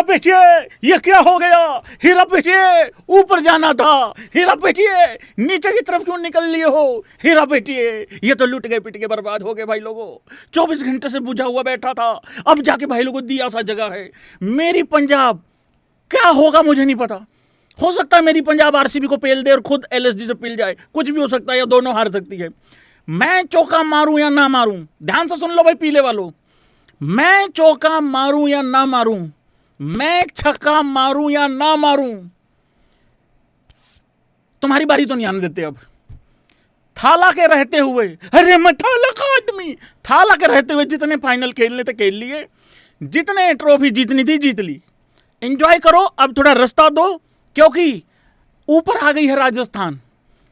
बेटिए ये क्या हो गया, हीरा बेटिए ऊपर जाना था, हीरा बेटिए नीचे की तरफ क्यों निकल लिए हो, हीरा बेटिए ये तो लुट गए पिट के बर्बाद हो गए भाई लोगों। 24 घंटे से बुझा हुआ बैठा था, अब जाके भाई लोगों दिया सा जगह है। मेरी पंजाब क्या होगा मुझे नहीं पता, हो सकता है मेरी पंजाब आरसीबी को पेल दे और खुद एलएसजी से पिल जाए, कुछ भी हो सकता है, या दोनों हार सकती है। मैं चौका मारूं या ना मारूं, ध्यान से सुन लो भाई पीले वालों, मैं चौका मारूं या ना मारूं, मैं छक्का मारूं या ना मारूं, तुम्हारी बारी तो नहीं आने देते। अब थाला के रहते हुए, अरे मैं थाला का आदमी, थाला के रहते हुए जितने फाइनल खेलने थे खेल लिए, जितने ट्रॉफी जीतनी थी जीत ली, एंजॉय करो। अब थोड़ा रास्ता दो, क्योंकि ऊपर आ गई है राजस्थान,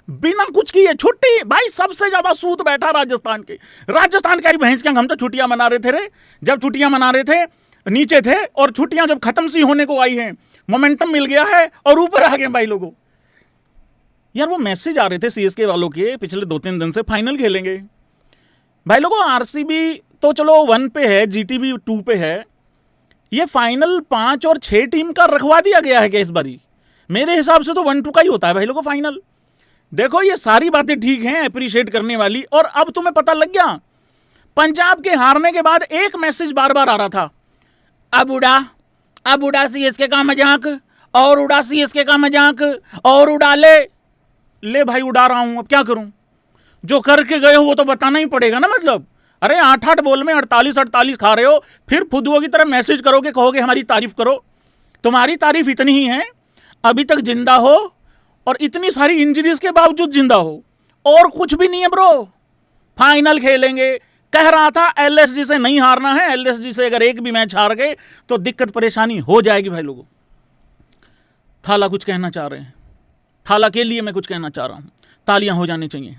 बिना कुछ किए छुट्टी। भाई सबसे ज्यादा सूत बैठा राजस्थान के, राजस्थान की भैंस के हम तो छुट्टियां मना रहे थे रे, जब छुट्टियां मना रहे थे नीचे थे, और छुट्टियां जब खत्म सी होने को आई हैं, मोमेंटम मिल गया है और ऊपर आ गए भाई लोगों। यार वो मैसेज आ रहे थे सीएसके वालों के पिछले 2-3 दिन से, फाइनल खेलेंगे भाई लोगों। आरसीबी तो चलो 1 पे है, जीटीबी 2 पे है, ये फाइनल 5 और 6 टीम का रखवा दिया गया है क्या इस बारी? मेरे हिसाब से तो 1-2 का ही होता है भाई लोगों फाइनल। देखो ये सारी बातें ठीक हैं, अप्रिशिएट करने वाली। और अब तुम्हें पता लग गया, पंजाब के हारने के बाद एक मैसेज बार बार आ रहा था, अब उड़ा सीएसके का मजाक, और उड़ा सीएसके का मजाक, और उड़ा ले भाई उड़ा रहा हूं, अब क्या करूं, जो करके गए हो वो तो बताना ही पड़ेगा ना। मतलब अरे 8-8 बॉल में 48-48 खा रहे हो, फिर फुदुओं की तरह मैसेज करोगे, कहोगे हमारी तारीफ करो। तुम्हारी तारीफ इतनी ही है, अभी तक जिंदा हो और इतनी सारी इंजरीज के बावजूद जिंदा हो, और कुछ भी नहीं है ब्रो। फाइनल खेलेंगे, कह रहा था एलएसजी से नहीं हारना है, एलएसजी से अगर एक भी मैच हार गए तो दिक्कत परेशानी हो जाएगी भाई लोगों। थाला कुछ कहना चाह रहे हैं, थाला के लिए मैं कुछ कहना चाह रहा हूं, तालियां हो जानी चाहिए।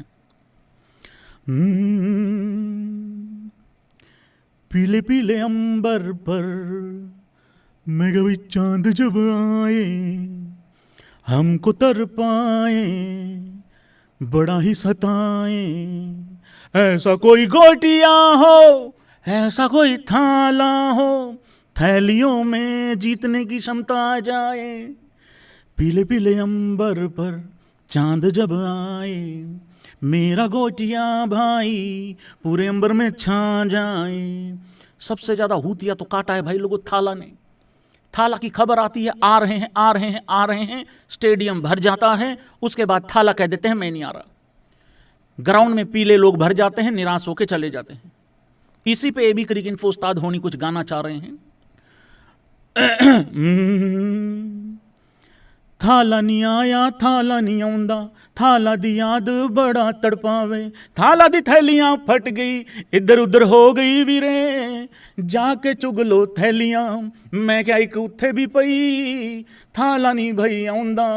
पीले पीले अंबर पर मेघवी चांद जब आए, हमको तर पाए बड़ा ही सताए, ऐसा कोई गोटिया हो, ऐसा कोई थाला हो, थैलियों में जीतने की क्षमता आ जाए। पीले पीले अंबर पर चांद जब आए, मेरा गोटिया भाई पूरे अंबर में छा जाए। सबसे ज्यादा हूतिया तो काटा है भाई लोगों थाला ने। थाला की खबर आती है, आ रहे हैं आ रहे हैं आ रहे हैं, स्टेडियम भर जाता है, उसके बाद थाला कह देते हैं मैं नहीं आ रहा। ग्राउंड में पीले लोग भर जाते हैं, निराश होकर चले जाते हैं। इसी पे एबी क्रिक इन्फो उस्ताद होनी कुछ गाना चाह रहे हैं। थाला नहीं आया, थाला नहीं आउंदा, थाला दी याद बड़ा तड़पावे, थाला दी थैलियां फट गई, इधर उधर हो गई वीरे, जाके चुग लो थैलियां, मैं क्या एक उत्थे भी पई, थाला नहीं भई आउंदा,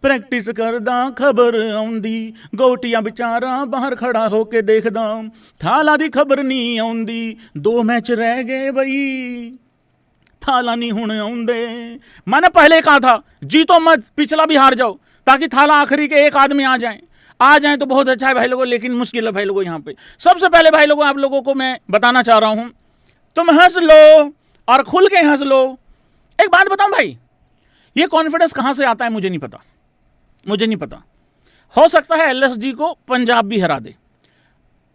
प्रैक्टिस करदा खबर आउंदी, गोटियां बेचारा बाहर खड़ा होके देखदा, थाला दी खबर नहीं आउंदी, 2 मैच रह गए बई, थाला नहीं हुण आउंदे। मैंने पहले कहा था जीतो मत, पिछला भी हार जाओ, ताकि थाला आखिरी के एक आदमी आ जाएं तो बहुत अच्छा है भाई लोगों, लेकिन मुश्किल है भाई लोगों। यहाँ पे सबसे पहले भाई लोगों आप लोगों को मैं बताना चाह रहा हूं, तुम हंस लो और खुल के हंस लो। एक बात बताऊं भाई, ये कॉन्फिडेंस कहां से आता है मुझे नहीं पता। हो सकता है एलएसजी को पंजाब भी हरा दे,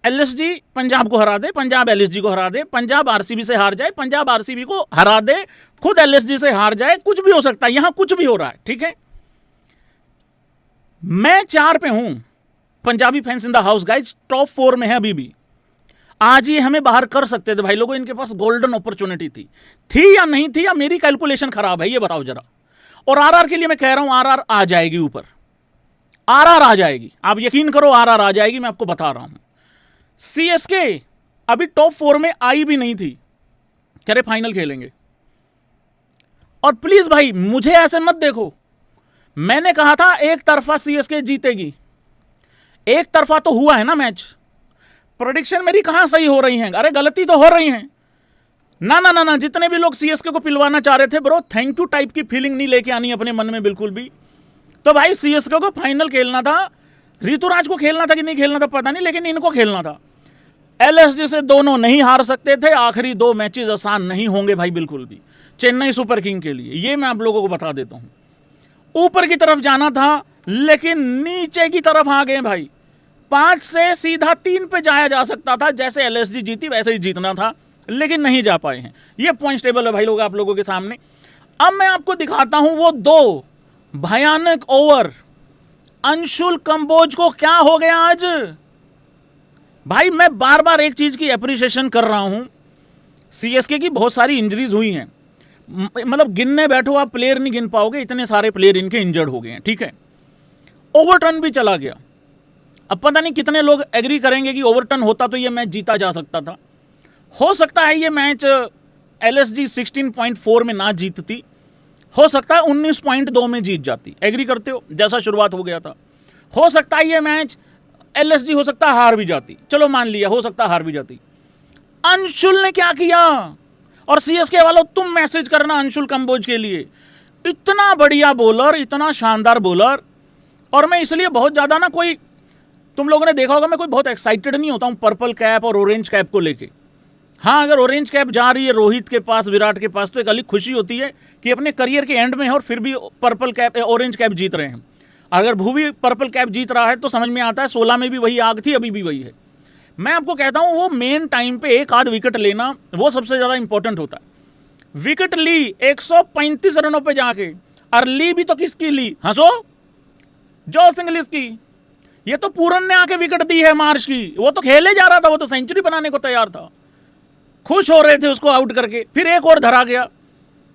एलएसजी पंजाब को हरा दे, पंजाब एलएसजी को हरा दे, पंजाब आरसीबी से हार जाए, पंजाब आरसीबी को हरा दे, खुद एलएसजी से हार जाए, कुछ भी हो सकता है, यहां कुछ भी हो रहा है, ठीक है। मैं 4 पे हूं, Punjabi fans in the house guys top 4 में है अभी भी। आज ये हमें बाहर कर सकते थे भाई लोगों, इनके पास गोल्डन अपॉर्चुनिटी थी या नहीं थी, या मेरी कैलकुलेशन खराब है, ये बताओ जरा। और आरआर के लिए मैं कह रहा हूं, आरआर आ जाएगी ऊपर, आरआर आ जाएगी, आप यकीन करो आरआर आ जाएगी, मैं आपको बता रहा हूं। सीएसके अभी टॉप 4 में आई भी नहीं थी, कह रहे फाइनल खेलेंगे। और प्लीज भाई मुझे ऐसे मत देखो, मैंने कहा था एक तरफा सीएसके जीतेगी, एक तरफा तो हुआ है ना मैच। प्रेडिक्शन मेरी कहां सही हो रही हैं? अरे गलती तो हो रही हैं ना ना ना ना। जितने भी लोग सीएसके को पिलवाना चाह रहे थे ब्रो, थैंक यू टाइप की फीलिंग नहीं लेके आनी अपने मन में बिल्कुल भी। तो भाई सीएसके को फाइनल खेलना था, ऋतुराज को खेलना था कि नहीं खेलना था पता नहीं, लेकिन इनको खेलना था। एलएसजी से दोनों नहीं हार सकते थे, आखिरी 2 मैचेस आसान नहीं होंगे भाई बिल्कुल भी। चेन्नई सुपर किंग के लिए, ये मैं आप लोगों को बता देता हूं। ऊपर की तरफ जाना था लेकिन नीचे की तरफ आ गए भाई। 5 से सीधा 3 पे जाया जा सकता था, जैसे एलएसजी जीती वैसे ही जीतना था, लेकिन नहीं जा पाए हैं। ये पॉइंट टेबल है भाई लोग आप लोगों के सामने। अब मैं आपको दिखाता हूं वो 2 भयानक ओवर। अंशुल कंबोज को क्या हो गया आज भाई। मैं बार बार एक चीज की एप्रिसिएशन कर रहा हूं, सीएसके की बहुत सारी इंजरीज हुई हैं, मतलब गिनने बैठो आप प्लेयर नहीं गिन पाओगे, इतने सारे प्लेयर इनके इंजर्ड हो गए हैं, ठीक है। ओवरटर्न भी चला गया। अब पता नहीं कितने लोग एग्री करेंगे कि ओवरटर्न होता तो ये मैच जीता जा सकता था। हो सकता है ये मैच एलएसजी 16.4 में ना जीतती, हो सकता है 19.2 में जीत जाती। एग्री करते हो, जैसा शुरुआत हो गया था। हो सकता है ये मैच एलएसजी हो सकता है हार भी जाती, चलो मान लिया हो सकता है हार भी जाती। अंशुल ने क्या किया, और सीएसके वालों तुम मैसेज करना अंशुल कंबोज के लिए, इतना बढ़िया बॉलर, इतना शानदार बॉलर। और मैं इसलिए बहुत ज़्यादा ना, कोई तुम लोगों ने देखा होगा मैं कोई बहुत एक्साइटेड नहीं होता हूँ पर्पल कैप और ऑरेंज कैप को लेके। हाँ, अगर ऑरेंज कैप जा रही है रोहित के पास, विराट के पास, तो एक अलग खुशी होती है कि अपने करियर के एंड में है और फिर भी पर्पल कैप ऑरेंज कैप जीत रहे हैं। अगर भुवी पर्पल कैप जीत रहा है तो समझ में आता है 16 में भी वही आग थी, अभी भी वही है। मैं आपको कहता हूँ वो मेन टाइम पे एक आध विकेट लेना वो सबसे ज़्यादा इंपॉर्टेंट होता है। विकेट ली 135 रनों पे जाके, और ली भी तो किसकी ली, हंसो, जॉस इंग्लिश की। ये तो पूरन ने आके विकेट दी है मार्च की, वो तो खेले जा रहा था, वो तो सेंचुरी बनाने को तैयार था, खुश हो रहे थे उसको आउट करके, फिर एक और धरा गया।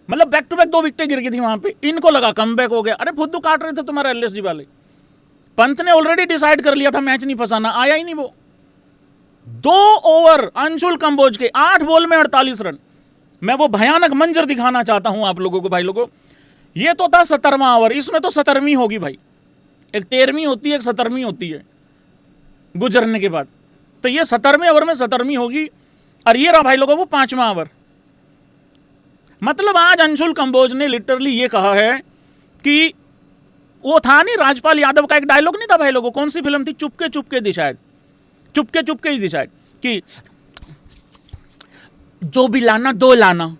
मतलब बैक टू बैक 2 विकेटें गिर गई थी वहां पे, इनको लगा कमबैक हो गया। अरे फुद्दू काट रहे थे तुम्हारे एलएसजी वाले। पंत ने ऑलरेडी डिसाइड कर लिया था मैच नहीं फंसाना, आया ही नहीं वो। 2 ओवर अंशुल कंबोज के, 8 बॉल में 48 रन। मैं वो भयानक मंजर दिखाना चाहता हूं आप लोगों को भाई लोगों। ये तो था 17वां ओवर, इसमें तो 17वीं होगी भाई, एक 13वीं होती है, एक 17वीं होती है गुजरने के बाद। तो ये 17वें ओवर में 17वीं होगी, और ये रहा भाई लोगों वो 5वां ओवर। मतलब आज अंशुल कंबोज ने लिटरली ये कहा है कि वो था नहीं, राजपाल यादव का एक डायलॉग नहीं था भाई लोगों, कौन सी फिल्म थी, चुपके चुपके थी शायद, चुपके चुपके ही थी शायद, कि जो भी लाना 2 लाना।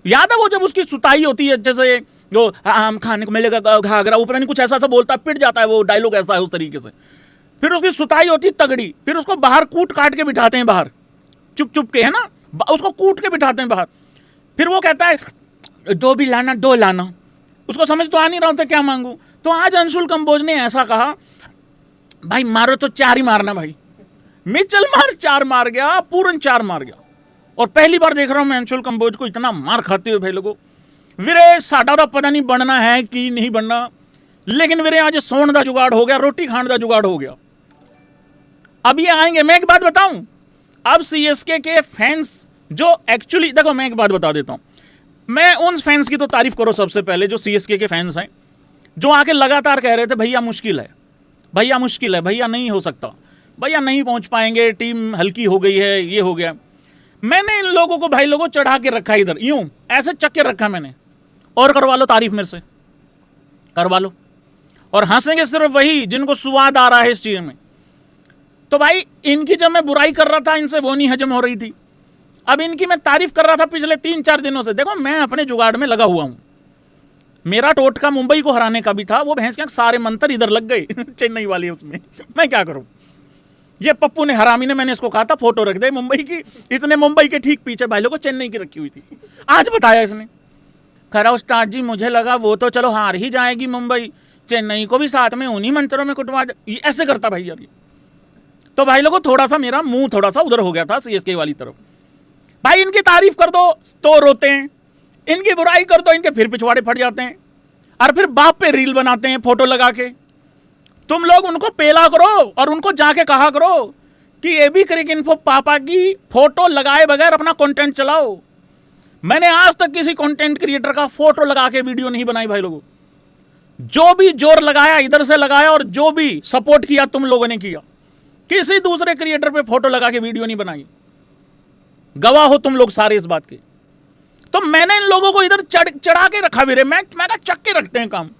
याद है वो जब उसकी सुताई होती है, जैसे जो आम खाने को मिलेगा घाघरा, ऊपर नहीं कुछ ऐसा सा बोलता है, पिट जाता है वो डायलॉग, ऐसा है उस तरीके से। फिर उसकी सुताई होती है तगड़ी, फिर उसको बाहर कूट काट के बिठाते हैं बाहर, चुप चुप के, है ना, उसको कूट के बिठाते हैं बाहर। फिर वो कहता है जो भी लाना 2 लाना। उसको समझ तो आ नहीं रहा था क्या मांगू। तो आज अंशुल कंबोज ने ऐसा कहा, भाई मारो तो 4 ही मारना भाई। मिचेल मार्श 4 मार गया, पूरन 4 मार गया। और पहली बार देख रहा हूं मैं अंशुल कंबोज को इतना मार खाते हुए भाई लोगों। वीरे साडा तो पता नहीं बनना है कि नहीं बनना, लेकिन वीरे आज सोने का जुगाड़ हो गया, रोटी खाने का जुगाड़ हो गया। अब ये आएंगे। मैं एक बात बताऊं, अब सीएसके के फैंस जो एक्चुअली, देखो मैं एक बात बता देता हूं, मैं उन फैंस की तो तारीफ करो सबसे पहले जो सीएसके के फैंस हैं, जो आके लगातार कह रहे थे भैया मुश्किल है, भैया मुश्किल है, भैया नहीं हो सकता, भैया नहीं पहुंच पाएंगे, टीम हल्की हो गई है, ये हो गया। मैंने इन लोगों को भाई लोगों चढ़ा के रखा इधर, यूं ऐसे चक के रखा मैंने। और करवा लो तारीफ मेरे से, करवा लो। और हंसेंगे सिर्फ वही जिनको स्वाद आ रहा है इस चीज में। तो भाई इनकी जब मैं बुराई कर रहा था, इनसे वो नहीं हजम हो रही थी। अब इनकी मैं तारीफ कर रहा था पिछले 3-4 दिनों से। देखो मैं अपने जुगाड़ में लगा हुआ हूं। मेरा टोटका मुंबई को हराने का भी था, वो भैंस के सारे मंत्र इधर लग गए चेन्नई वाली उसमें। मैं क्या करूं। ये पप्पू ने, हरामी ने, मैंने इसको कहा था फोटो रख दे मुंबई की, इसने मुंबई के ठीक पीछे भाई लोगों चेन्नई की रखी हुई थी। आज बताया इसने, खरा उस्ताद जी मुझे लगा वो तो चलो हार ही जाएगी मुंबई, चेन्नई को भी साथ में उन्हीं मंत्रों में कुटवा दे। ऐसे करता भाई यार ये। तो भाई लोगों थोड़ा सा मेरा मुंह थोड़ा सा उधर हो गया था सीएसके वाली तरफ। भाई इनकी तारीफ कर दो तो रोते हैं, इनकी बुराई कर दो इनके फिर पिछवाड़े फट जाते हैं, और फिर बाप पे रील बनाते हैं फोटो लगा के। तुम लोग उनको पेला करो और उनको जाके कहा करो कि एबी क्रिक इन्फो पापा की फोटो लगाए बगैर अपना कंटेंट चलाओ। मैंने आज तक किसी कंटेंट क्रिएटर का फोटो लगा के वीडियो नहीं बनाई भाई लोगों। जो भी जोर लगाया इधर से लगाया, और जो भी सपोर्ट किया तुम लोगों ने किया। किसी दूसरे क्रिएटर पे फोटो लगा के वीडियो नहीं बनाई, गवाह हो तुम लोग सारे इस बात के। तो मैंने इन लोगों को इधर चढ़ा के रखा वीरे, मैं चक के रखते हैं काम।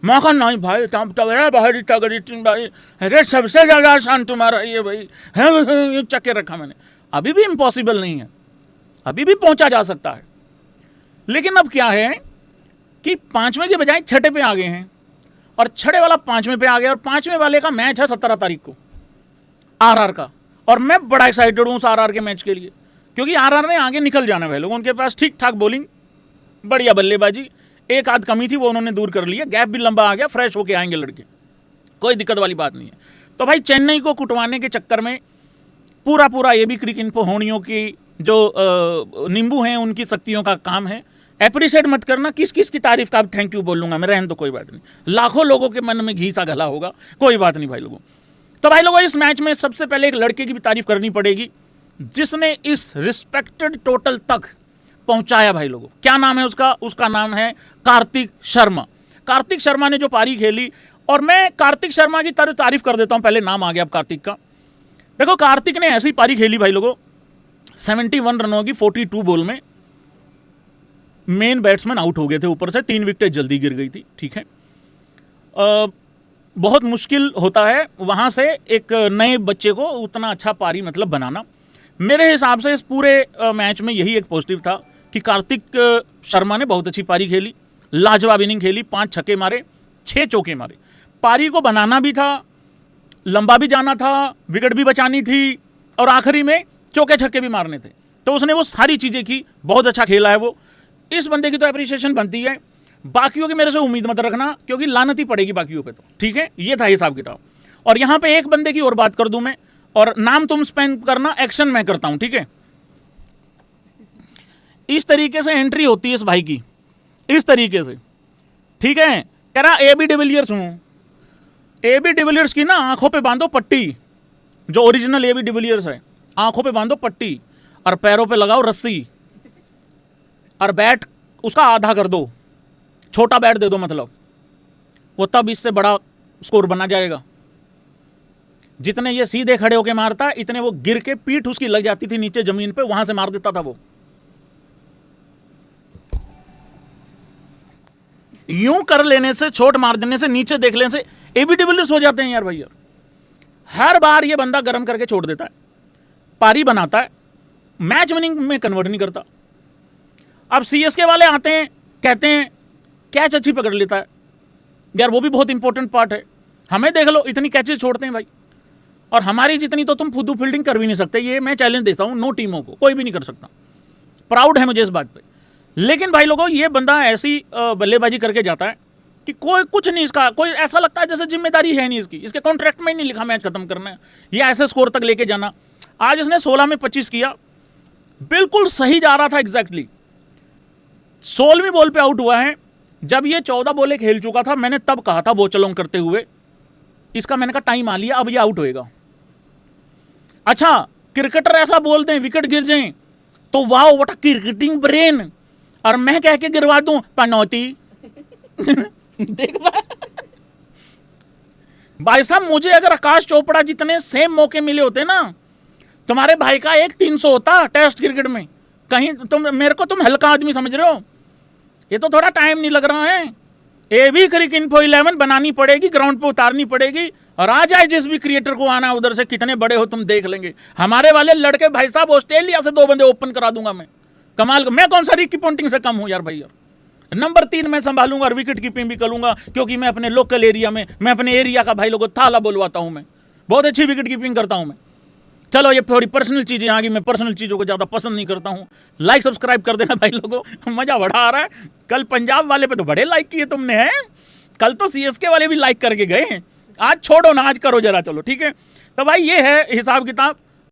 मौका नहीं भाई, भाई भाई, अरे सबसे ज्यादा आसान तुम्हारा ये भाई है, चक के रखा मैंने। अभी भी इम्पॉसिबल नहीं है, अभी भी पहुंचा जा सकता है। लेकिन अब क्या है कि 5वें के बजाय 6ठे पे आ गए हैं, और 6ठे वाला 5वें पे आ गया, और 5वें वाले का मैच है 17 तारीख को आरआर का। और मैं बड़ा एक्साइटेड हूँ उस आरआर के मैच के लिए, क्योंकि आरआर ने आगे निकल जाना है भाई लोग। उनके पास ठीक ठाक बॉलिंग, बढ़िया बल्लेबाजी, एक आध कमी थी वो उन्होंने दूर कर लिया, गैप भी लंबा आ गया, फ्रेश होके आएंगे लड़के, कोई दिक्कत वाली बात नहीं है। तो भाई चेन्नई को कुटवाने के चक्कर में पूरा ये भी क्रिक इन्फो होनियों की जो नींबू हैं उनकी शक्तियों का काम है। एप्रिशिएट मत करना, किस किस की तारीफ का अब थैंक यू बोलूंगा मैं, रहने तो कोई बात नहीं, लाखों लोगों के मन में घी सा घला होगा, कोई बात नहीं भाई लोगों। तो भाई लोगों इस मैच में सबसे पहले एक लड़के की भी तारीफ करनी पड़ेगी जिसने इस रिस्पेक्टेड टोटल तक पहुंचाया भाई लोगों। क्या नाम है उसका? उसका नाम है कार्तिक शर्मा। कार्तिक शर्मा ने जो पारी खेली, और मैं कार्तिक शर्मा की तारीफ कर देता हूं, पहले नाम आ गया अब कार्तिक का। देखो कार्तिक ने ऐसी पारी खेली भाई लोगों, 71 रनों की 42 बॉल में, मेन बैट्समैन आउट हो गए थे, ऊपर से 3 विकेटें जल्दी गिर गई थी, ठीक है। बहुत मुश्किल होता है वहां से एक नए बच्चे को उतना अच्छा पारी मतलब बनाना। मेरे हिसाब से इस पूरे मैच में यही एक पॉजिटिव था कि कार्तिक शर्मा ने बहुत अच्छी पारी खेली, लाजवाब इनिंग खेली, 5 छक्के मारे, 6 चौके मारे। पारी को बनाना भी था, लंबा भी जाना था, विकेट भी बचानी थी, और आखिरी में चौके छक्के भी मारने थे। तो उसने वो सारी चीज़ें की, बहुत अच्छा खेला है वो। इस बंदे की तो अप्रिसिएशन बनती है, बाकियों की मेरे से उम्मीद मत रखना, क्योंकि लानत ही पड़ेगी बाकियों पे तो, ठीक है। ये था हिसाब किताब। और यहाँ पे एक बंदे की और बात कर दूं मैं, और नाम तुम स्पेन करना, एक्शन मैं करता हूं, ठीक है। इस तरीके से एंट्री होती है इस भाई की, इस तरीके से, ठीक है। कह रहा एबी डिविलियर्स हूं। एबी डिविलियर्स की ना आंखों पे बांधो पट्टी, जो ओरिजिनल एबी डिविलियर्स है, आंखों पे बांधो पट्टी और पैरों पे लगाओ रस्सी, और बैट उसका आधा कर दो, छोटा बैट दे दो मतलब, वो तब इससे बड़ा स्कोर बना जाएगा। जितने ये सीधे खड़े होके मारता, इतने वो गिर के पीठ उसकी लग जाती थी नीचे जमीन पे, वहां से मार देता था वो। यूं कर लेने से, छोट मार देने से, नीचे देख लेने से एबी डिविलियर्स हो जाते हैं यार भैया। हर बार ये बंदा गर्म करके छोड़ देता है, पारी बनाता है, मैच विनिंग में कन्वर्ट नहीं करता। अब सीएसके वाले आते हैं, कहते हैं कैच अच्छी पकड़ लेता है, यार वो भी बहुत इंपॉर्टेंट पार्ट है। हमें देख लो, इतनी कैचेज छोड़ते हैं भाई, और हमारी जितनी तो तुम फुद्दू फील्डिंग कर भी नहीं सकते। ये मैं चैलेंज देता हूं, नो टीमों को, कोई भी नहीं कर सकता। प्राउड है मुझे इस बात पे। लेकिन भाई लोगों, ये बंदा ऐसी बल्लेबाजी करके जाता है कि कोई कुछ नहीं, इसका कोई ऐसा लगता है जैसे जिम्मेदारी है नहीं इसकी, इसके कॉन्ट्रैक्ट में ही नहीं लिखा मैच खत्म करना है या ऐसे स्कोर तक लेके जाना। आज इसने 16 में 25 किया, बिल्कुल सही जा रहा था एग्जैक्टली। 16वीं बॉल पे आउट हुआ है। जब ये 14 बॉलें खेल चुका था, मैंने तब कहा था वो चलोंग करते हुए, इसका मैंने कहा टाइम आ लिया, अब ये आउट होएगा। अच्छा, क्रिकेटर ऐसा बोलते हैं विकेट गिर जाए तो वाह व्हाट अ क्रिकेटिंग ब्रेन, और मैं कह के गिरवा दूं पनौती। देख रहा भाई साहब, मुझे अगर आकाश चोपड़ा जितने सेम मौके मिले होते ना, तुम्हारे भाई का 300 होता टेस्ट क्रिकेट में। कहीं तुम मेरे को तुम हल्का आदमी समझ रहे हो, ये तो थोड़ा टाइम नहीं लग रहा है। ये भी क्रिक इन्फो 11 बनानी पड़ेगी, ग्राउंड पे उतारनी पड़ेगी, और आ जाए जिस भी क्रिएटर को आना उधर से, कितने बड़े हो तुम देख लेंगे। हमारे वाले लड़के भाई साहब, ऑस्ट्रेलिया से 2 बंदे ओपन करा दूंगा मैं, कमाल। मैं कौन सा रिकी पॉन्टिंग से कम हूं यार भैया। नंबर 3 मैं संभालूंगा और विकेट कीपिंग भी करूंगा, क्योंकि मैं अपने लोकल एरिया में, मैं अपने एरिया का भाई लोगों थाला बोलवाता हूं। मैं बहुत अच्छी विकेट कीपिंग करता हूं मैं। चलो ये थोड़ी पर्सनल चीजें आ गई, मैं पर्सनल चीजों को ज्यादा पसंद नहीं करता हूं। लाइक सब्सक्राइब कर देना भाई लोगों, मजा बड़ा आ रहा है। कल पंजाब वाले पे तो बड़े लाइक किए तुमने, हैं? कल तो सीएसके वाले भी लाइक करके गए, आज छोड़ो ना, आज करो जरा, चलो ठीक है। तो भाई ये है हिसाब किताब।